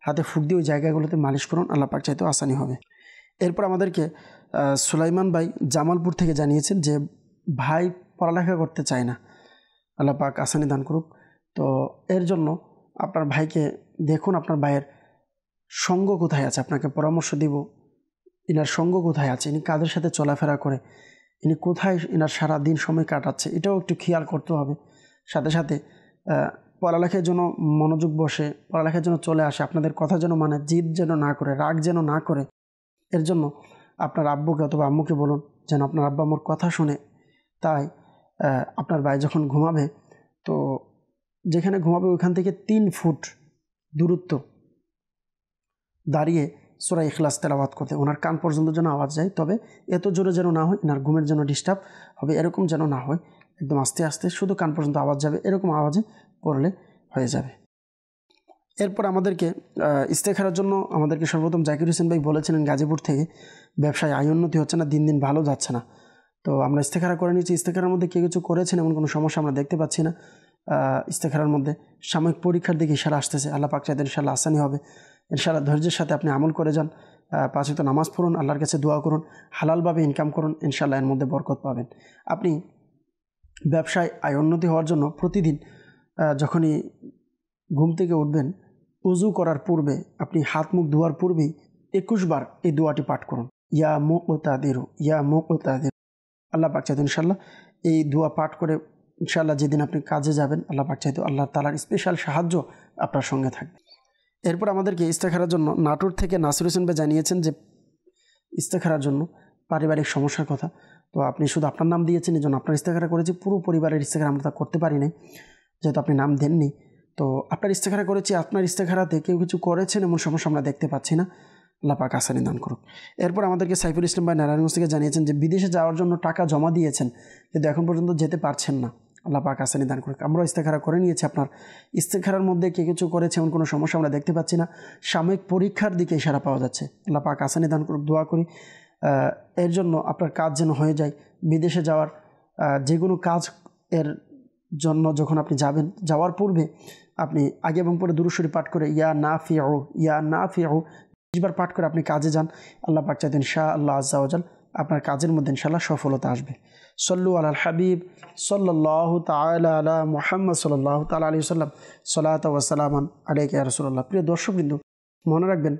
হাতে ফুঁক দিয়ে ওই জায়গাগুলোতে মালিশ করুন। আল্লাহ পাক চাইতেও আসানি হবে। এরপর আমাদেরকে সুলাইমান ভাই জামালপুর থেকে জানিয়েছেন যে ভাই পড়ালেখা করতে চায় না, আল্লাহ পাক আসানি দান করুক। তো এর জন্য আপনার ভাইকে দেখুন আপনার ভাইয়ের সঙ্গ কোথায় আছে, আপনাকে পরামর্শ দিব ইনার সঙ্গ কোথায় আছে, ইনি কাদের সাথে চলাফেরা করে, ইনি কোথায় ইনার সারা দিন সময় কাটাচ্ছে, এটাও একটু খেয়াল করতে হবে। সাথে সাথে পড়ালেখার জন্য মনোযোগ বসে, পড়ালেখার জন্য চলে আসে, আপনাদের কথা যেন মানে জিদ যেন না করে, রাগ যেন না করে। এর জন্য আপনার আব্বুকে অথবা আম্মুকে বলুন যেন আপনার আব্বা আম্মুর কথা শুনে। তাই আপনার ভাই যখন ঘুমাবে, তো যেখানে ঘুমাবে ওইখান থেকে 3 ফুট দূরত্ব দাঁড়িয়ে সূরা ইখলাস তেলাওয়াত করতে, ওনার কান পর্যন্ত যেন আওয়াজ যায়। তবে এত জোরে যেন না হয়, ওনার ঘুমের জন্য ডিস্টার্ব হবে, এরকম যেন না হয়। একদম আস্তে আস্তে শুধু কান পর্যন্ত আওয়াজ যাবে, এরকম আওয়াজে পড়লে হয়ে যাবে। এরপর আমাদেরকে ইস্তেখারার জন্য আমাদেরকে সর্বপ্রথম জাকির হোসেন ভাই বলেছিলেন গাজীপুর থেকে ব্যবসায় আয় উন্নতি হচ্ছে না, দিন দিন ভালো যাচ্ছে না। তো আমরা ইস্তেখারা করে নিয়েছি। ইস্তেখারার মধ্যে কেউ কিছু করেছেন এমন কোনো সমস্যা আমরা দেখতে পাচ্ছি না। ইস্তেখারার মধ্যে সাময়িক পরীক্ষার দিকে ইশারা আসতেছে। আল্লাহ পাক চাইতে ইনশাআল্লাহ আসানি হবে। ইনশাআল্লাহ ধৈর্যের সাথে আপনি আমল করে যান, 5 ওয়াক্ত নামাজ পড়ুন, আল্লাহর কাছে দোয়া করুন, হালালভাবে ইনকাম করুন, ইনশাআল্লাহ এর মধ্যে বরকত পাবেন। আপনি ব্যবসায় আয় উন্নতি হওয়ার জন্য প্রতিদিন যখনই ঘুম থেকে উঠবেন, উজু করার পূর্বে আপনি হাত মুখ ধোয়ার পূর্বেই 21 বার এই দোয়াটি পাঠ করুন, ইয়া মুকতাদিরু ইয়া মুকতাদিরু। আল্লাহ পাক চাইতে ইনশাআল্লাহ এই দোয়া পাঠ করে ইনশাআল্লাহ যেদিন আপনি কাজে যাবেন, আল্লাহ পাক চাইতে আল্লাহ তাআলার স্পেশাল সাহায্য আপনার সঙ্গে থাকবে। এরপর আমাদেরকে ইস্তেখারার জন্য নাটোর থেকে নাসির হোসেন ভাই জানিয়েছেন যে ইস্তেখারার জন্য পারিবারিক সমস্যার কথা। তো আপনি শুধু আপনার নাম দিয়েছেন, এই জন্য আপনার ইস্তেখারা করেছি, পুরো পরিবারের ইস্তেখারা আমরা তা করতে পারি নাই যেহেতু আপনি নাম দেননি। তো আপনার ইস্তেখারা করেছি, আপনার ইস্তেখারাতে কেউ কিছু করেছেন এমন সমস্যা আমরা দেখতে পাচ্ছি না। আল্লাহ পাক আসানি দান করুক। এরপর আমাদেরকে সাইফুল ইসলাম ভাই নারায়ণগঞ্জ থেকে জানিয়েছেন যে বিদেশে যাওয়ার জন্য টাকা জমা দিয়েছেন কিন্তু এখন পর্যন্ত যেতে পারছেন না। আল্লাহ পাক আসানি দান করুক। আমরা ইস্তেখারা করে নিয়েছি, আপনার ইস্তেখারার মধ্যে কে কিছু করেছে এমন কোনো সমস্যা আমরা দেখতে পাচ্ছি না। সাময়িক পরীক্ষার দিকে ইশারা পাওয়া যাচ্ছে। আল্লাহ পাক আসানি দান করুক। দোয়া করি এর জন্য আপনার কাজ যেন হয়ে যায়। বিদেশে যাওয়ার যে কোনো কাজ এর জন্য যখন আপনি যাবেন, যাওয়ার পূর্বে আপনি আগে এবং পরে দুরূদ শরীফ পাঠ করে ইয়া নাফিউ ইয়া নাফিউ 20 বার পাঠ করে আপনি কাজে যান। আল্লাহ পাক চাইতেন ইনশাআল্লাহ আজ্জা ওয়া জাল আপনার কাজের মধ্যে ইনশাআল্লাহ সফলতা আসবে। সল্লু আলাল হাবিব সাল্লাল্লাহু তাআলা আলা মুহাম্মদ সাল্লাল্লাহু তাআলা আলাইহি ওয়াসাল্লাম, সালাত ওয়া সালামান আলাইকা ইয়া রাসূলুল্লাহ। প্রিয় দর্শকবৃন্দ, মনে রাখবেন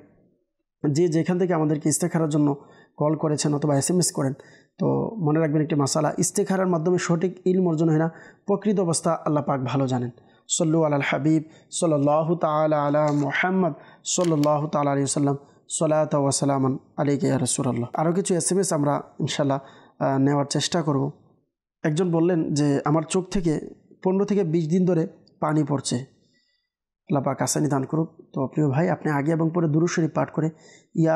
যে যেখান থেকে আমাদেরকে ইস্তেখারার জন্য কল করেছেন অথবা SMS করেন, তো মনে রাখবেন একটি মাসালা, ইস্তেখারার মাধ্যমে সঠিক ইলম অর্জন হয় না, প্রকৃত অবস্থা আল্লাহ পাক ভালো জানেন। সল্লু আলাল হাবিব সাল্লাল্লাহু তাআলা আলা মুহাম্মদ সাল্লাল্লাহু তাআলা আলাইহি ওয়াসাল্লাম, সালাত ওয়া সালামান আলাইকা ইয়া রাসূলুল্লাহ। আরও কিছু SMS আমরা ইনশাআল্লাহ নেওয়ার চেষ্টা করব। একজন বললেন যে আমার চোখ থেকে 15 থেকে 20 দিন ধরে পানি পড়ছে, আল্লাহ পাক আসানি দান করুক। তো প্রিয় ভাই, আপনি আগে এবং পরে দুরূদ শরীফ পাঠ করে ইয়া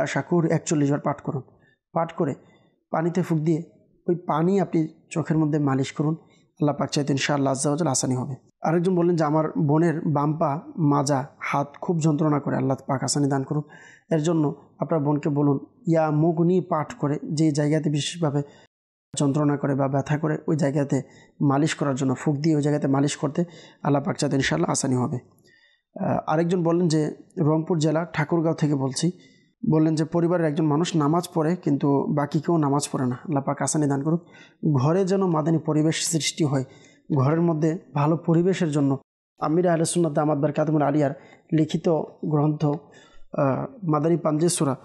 শাকুর 41 বার পাঠ করুন। পাঠ করে পানিতে ফুঁক দিয়ে ওই পানি আপনি চোখের মধ্যে মালিশ করুন। আল্লাহ পাক চাইতে ইনশাআল্লাহ আজ্জা ওয়া জাল আসানি হবে। আরেকজন বললেন যে আমার বোনের বাম পা, মাজা, হাত খুব যন্ত্রণা করে, আল্লাহ পাক আসানি দান করুক। এর জন্য আপনার বোনকে বলুন ইয়া মুগনি পাঠ করে যে জায়গাতে বিশেষভাবে যন্ত্রণা করে বা ব্যথা করে ওই জায়গাতে মালিশ করার জন্য ফুঁক দিয়ে ওই জায়গাতে মালিশ করতে আল্লাহ পাক চাইতে ইনশাআল্লাহ আসানি হবে। আরেকজন বললেন যে রংপুর জেলা ঠাকুরগাঁও থেকে বলছি, বললেন যে পরিবারের একজন মানুষ নামাজ পড়ে কিন্তু বাকি কেউ নামাজ পড়ে না, আল্লাহ পাক আসানি দান করুক। ঘরে যেন মাদানী পরিবেশ সৃষ্টি হয়, ঘরের মধ্যে ভালো পরিবেশের জন্য আমির আহলে সুন্নাত দামাত বারকাতুহুল আলিয়ার লিখিত গ্রন্থ মাদানী পাঞ্জের সূরা,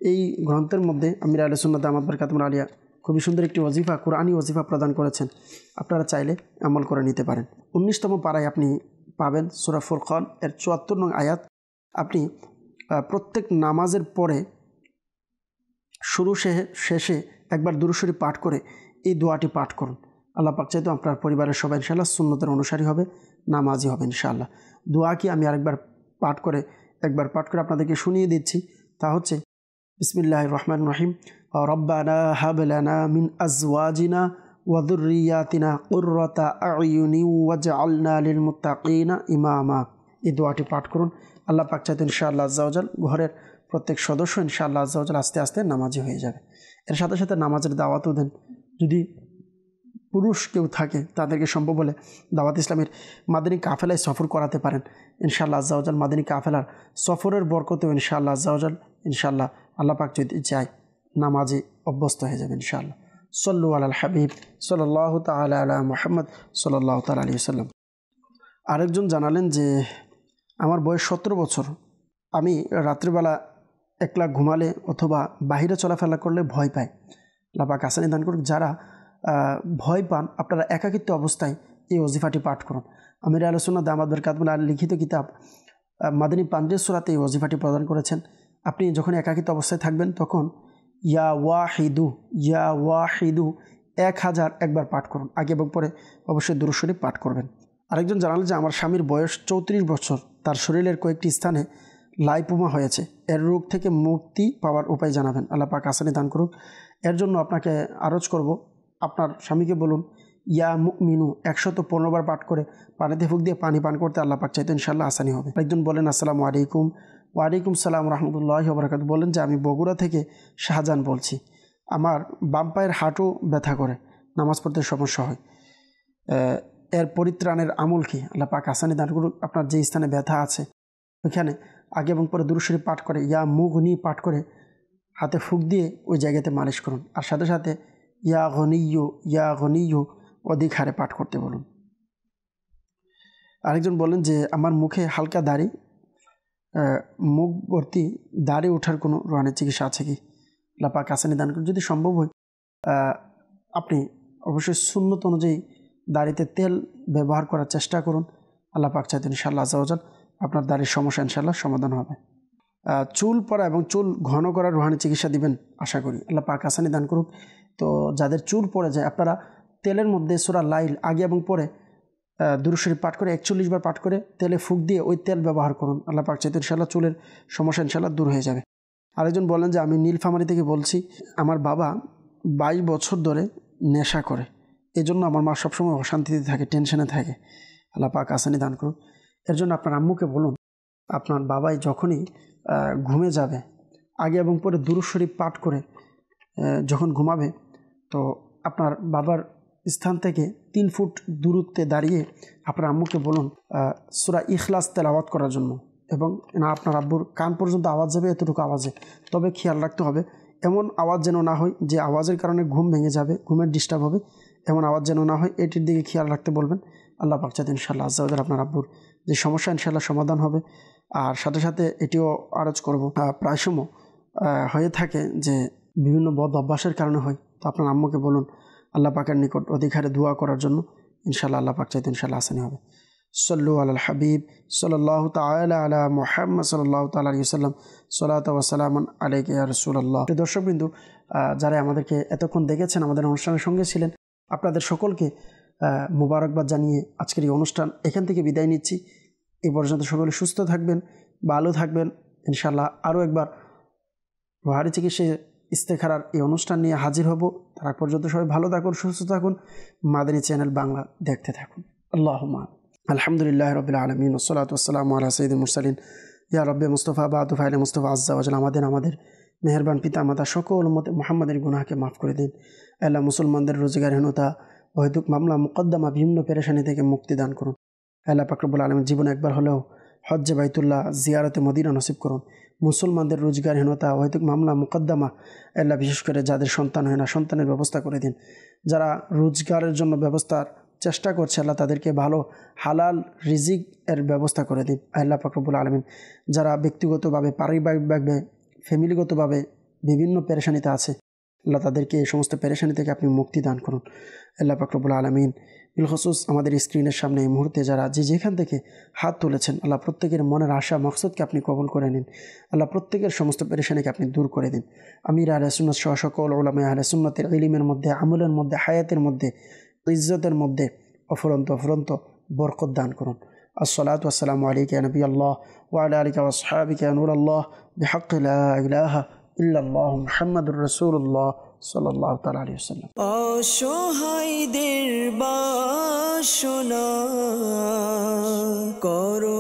এই গ্রন্থের মধ্যে আমির আহলে সুন্নাত দামাত বারকাতুহুল আলিয়া খুবই সুন্দর একটি ওজিফা, কোরআনী ওজিফা প্রদান করেছেন। আপনারা চাইলে আমল করে নিতে পারেন। 19তম পারায় আপনি পাবেন সূরা ফুরকান এর 74 নং আয়াত। আপনি প্রত্যেক নামাজের পরে শুরু শেষে একবার দুরূদ শরীফ পাঠ করে এই দোয়াটি পাঠ করুন। আল্লাহ পাক চাইতো আপনার পরিবারের সবাই ইনশাআল্লাহ সুন্নতের অনুসারী হবে, নামাজি হবে ইনশাআল্লাহ। দোয়া কি আমি একবার পাঠ করে আপনাদেরকে শুনিয়ে দিচ্ছি। তা হচ্ছে বিসমিল্লাহির রহমানির রহিম, রব্বানা হাব লানা মিন আজওয়াজিনা ওয়া যুররিয়াতিনা কুররাতা আ'য়ুনি ওয়াজআলনা লিল মুত্তাকিনা ইমামা। এই দোয়াটি পাঠ করুন। আল্লাহ পাক চাইতেন ইনশাআল্লাহ আজ্জা ওয়া জাল ঘরের প্রত্যেক সদস্য ইনশাআল্লাহ আজ্জা ওয়া জাল আস্তে আস্তে নামাজি হয়ে যাবে। এর সাথে সাথে নামাজের দাওয়াতও দেন। যদি পুরুষ কেউ থাকে তাদেরকে সম্ভব হলে দাওয়াত ইসলামের মাদানী কাফেলায় সফর করাতে পারেন ইনশাআল্লাহ আজ্জা ওয়া জাল। মাদানী কাফেলার সফরের বরকতেও ইনশাআল্লাহ আজ্জা ওয়া জাল ইনশাআল্লাহ আল্লাহ পাক যদি চায় নামাজি অভ্যস্ত হয়ে যাবে ইনশাআল্লাহ। সল্লু আলাল হাবিব সাল্লাল্লাহু তাআলা আলা মুহাম্মদ সাল্লাল্লাহু তাআলা আলাইহি ওয়াসাল্লাম। আরেকজন জানালেন যে আমার বয়স 17 বছর, আমি রাত্রিবেলা একলা ঘুমালে অথবা বাহিরে চলাফেরা করলে ভয় পাই, আল্লাহ পাক আসানি দান করুক। যারা ভয় পান আপনারা একাকিত্ব অবস্থায় এই ওজিফাটি পাঠ করুন। আমির আহলে সুন্নাত দামাত বারকাতুহুল আলিয়ার লিখিত কিতাব মাদানী পাঞ্জের সূরাতে এই ওজিফাটি প্রদান করেছেন। আপনি যখন একাকিত্ব অবস্থায় থাকবেন তখন ইয়া ওয়াহিদু 1000 একবার পাঠ করুন। আগে এবং পরে অবশ্যই দুরূদ শরীফ পাঠ করবেন। আরেকজন জানালেন যে আমার স্বামীর বয়স 34 বছর, তার শরীরের কয়েকটি স্থানে লাইপোমা হয়েছে, এর রোগ থেকে মুক্তি পাওয়ার উপায় জানাবেন, আল্লাহ পাক আসানি দান করুক। এর জন্য আপনাকে আরজ করব, আপনার স্বামীকে বলুন ইয়া মুমিনু 115 বার পাঠ করে পানিতে ফুঁক দিয়ে পানি পান করতে আল্লাহ পাক চাইতে ইনশাআল্লাহ আসানি হবে। একজন বলেন আসসালামু আলাইকুম। ওয়ালাইকুম সালাম রহমতুল্লাহি ওয়া বারাকাতুহু। বলেন যে আমি বগুড়া থেকে শাহজাহান বলছি, আমার বাম পায়ের হাঁটু ব্যথা করে, নামাজ পড়তে সমস্যা হয়, এর পরিত্রাণের আমল কি? আল্লাহ পাক আসানি দান করুক। আপনার যে স্থানে ব্যথা আছে ওইখানে আগে এবং পরে দুরূদ শরীফ পাঠ করে ইয়া মুগনি পাঠ করে হাতে ফুঁক দিয়ে ওই জায়গাতে মালিশ করুন। আর সাথে সাথে ইয়া গনিয়্যু অধিক হারে পাঠ করতে বলুন। আরেকজন বলেন যে আমার মুখে হালকা দাড়ি, মুখ ভর্তি দাড়ি ওঠার কোনো রুহানি চিকিৎসা আছে কি? আল্লাহ পাক আসানি দান করুন। যদি সম্ভব হয় আপনি অবশ্যই সুন্নত অনুযায়ী দাড়িতে তেল ব্যবহার করার চেষ্টা করুন। আল্লাহ পাক চাইতেন ইনশাআল্লাহ আজ্জা ওয়া জাল আপনার দাড়ির সমস্যা ইনশাআল্লাহ সমাধান হবে। চুল পড়া এবং চুল ঘন করার রুহানি চিকিৎসা দিবেন আশা করি, আল্লাহ পাক আসানি দান করুক। তো যাদের চুল পড়ে যায় আপনারা তেলের মধ্যে সূরা লাইল আগে এবং পরে দুরূদ শরীফ পাঠ করে 41 বার পাঠ করে তেলে ফুঁক দিয়ে ওই তেল ব্যবহার করুন। আল্লাহ পাক চাইতেন ইনশাআল্লাহ চুলের সমস্যা ইনশাআল্লাহ দূর হয়ে যাবে। আরেকজন বলেন যে আমি নীলফামারী থেকে বলছি, আমার বাবা 22 বছর ধরে নেশা করে, এজন্য আমার মা সবসময় অশান্তিতে থাকে, টেনশনে থাকে, আল্লাহ পাক আসানি দান করুন। এর জন্য আপনার আম্মুকে বলুন আপনার বাবাই যখনই ঘুমে যাবে আগে এবং পরে দুরূদ শরীফ পাঠ করে যখন ঘুমাবে তো আপনার বাবার স্থান থেকে 3 ফুট দূরত্বে দাঁড়িয়ে আপনার আম্মুকে বলুন সূরা ইখলাস তেলাওয়াত করার জন্য, এবং না আপনার আব্বুর কান পর্যন্ত আওয়াজ যাবে এতটুকু আওয়াজে। তবে খেয়াল রাখতে হবে এমন আওয়াজ যেন না হয় যে আওয়াজের কারণে ঘুম ভেঙে যাবে, ঘুমের ডিস্টার্ব হবে, এমন আওয়াজ যেন না হয়, এটির দিকে খেয়াল রাখতে বলবেন। আল্লাহ পাক চাইতেন ইনশাআল্লাহ আজ্জা ওয়া জাল আপনার আব্বুর যে সমস্যা ইনশাআল্লাহ সমাধান হবে। আর সাথে সাথে এটিও আরজ করব, প্রায় সময় হয়ে থাকে যে বিভিন্ন বদ অভ্যাসের কারণে হয়, তো আপনার আম্মুকে বলুন আল্লাহ পাকের নিকট অধিকারে দোয়া করার জন্য, ইনশাআল্লাহ আল্লাহ পাক চাইতেন ইনশাআল্লাহ আসানি হবে। সল্লু আলাল হাবিব সাল্লাল্লাহু তাআলা আলা মুহাম্মদ সাল্লাল্লাহু তাআলা আলাইহি ওয়াসাল্লাম, সালাতু ওয়া সালামুন আলাইকা ইয়া রাসূলুল্লাহ। দর্শকবৃন্দ, যারা আমাদেরকে এতক্ষণ দেখেছেন, আমাদের অনুষ্ঠানের সঙ্গে ছিলেন, আপনাদের সকলকে মুবারকবাদ জানিয়ে আজকের এই অনুষ্ঠান এখান থেকে বিদায় নিচ্ছি। এই পর্যন্ত সকলে সুস্থ থাকবেন, ভালো থাকবেন। ইনশাআল্লাহ আরও একবার রুহানি চিকিৎসা ইস্তেখারার এই অনুষ্ঠান নিয়ে হাজির হব। তার পর্যন্ত সবাই ভালো থাকুন, সুস্থ থাকুন, মাদানী চ্যানেল বাংলা দেখতে থাকুন। আল্লাহুম্মা আলহামদুলিল্লাহ রাব্বিল আলামিন ওয়াসসালাতু ওয়াসসালামু আলা সাইয়্যিদিল মুরসালিন ইয়া রাব্বি মুস্তাফা বাদু ফাইলে মুস্তাফা আজ্জা ওয়া জাল। আমাদের মেহেরবান পিতা মাতা সকল উম্মতে মুহাম্মাদের গুনাহকে মাফ করে দিন। আল্লাহ মুসলমানদের রোজগারহীনতা, অহেতুক মামলা মুকদ্দমা, বিভিন্ন পেরেশানি থেকে মুক্তি দান করুন। আল্লাহ পাক রব্বুল আলামিন জীবনে একবার হলেও হজ্জে বাইতুল্লাহ জিয়ারতে মদিনা নসিব করুন। মুসলমানদের রোজগারহীনতা, অহেতুক মামলা মুকদ্দমা, আল্লাহ বিশেষ করে যাদের সন্তান হয় না, সন্তানের ব্যবস্থা করে দিন। যারা রোজগারের জন্য ব্যবস্থার চেষ্টা করছে, আল্লাহ তাদেরকে ভালো হালাল রিজিক এর ব্যবস্থা করে দিন। আল্লাহ পাক রব্বুল আলামিন যারা ব্যক্তিগতভাবে, পারিবারিকভাবে, ফ্যামিলিগতভাবে বিভিন্ন পেরেশানিতে আছে, আল্লাহ তাদেরকে এই সমস্ত পেরেশানি থেকে আপনি মুক্তি দান করুন। আল্লাহ পাক রব্বুল আলামিন বিলখুসুস আমাদের স্ক্রিনের সামনে এই মুহূর্তে যারা যেখান থেকে হাত তুলেছেন, আল্লাহ প্রত্যেকের মনের আশা মকসদকে আপনি কবুল করে নিন। আল্লাহ প্রত্যেকের সমস্ত পেরেশানিকে আপনি দূর করে দিন। আমির আহলে সুন্নাত সহ সকল উলামা আহলে সুন্নাতের ইলমের মধ্যে, আমলের মধ্যে, হায়াতের মধ্যে, ইজ্জতের মধ্যে অফুরন্ত বরকত দান করুন। আসসালাতু ওয়াসসালামু আলাইকা ইয়া নবী আল্লাহ ওয়া আলা আলিকা ওয়া আসহাবিকা ইয়া নূর আল্লাহ বিহাক্কি লা ইলাহা ইল্লাল্লাহ মুহাম্মাদুর রাসূলুল্লাহ সাল্লাল্লাহু তাআলা আলাইহি ওয়াসাল্লাম। অসহায়দের বাসনা করো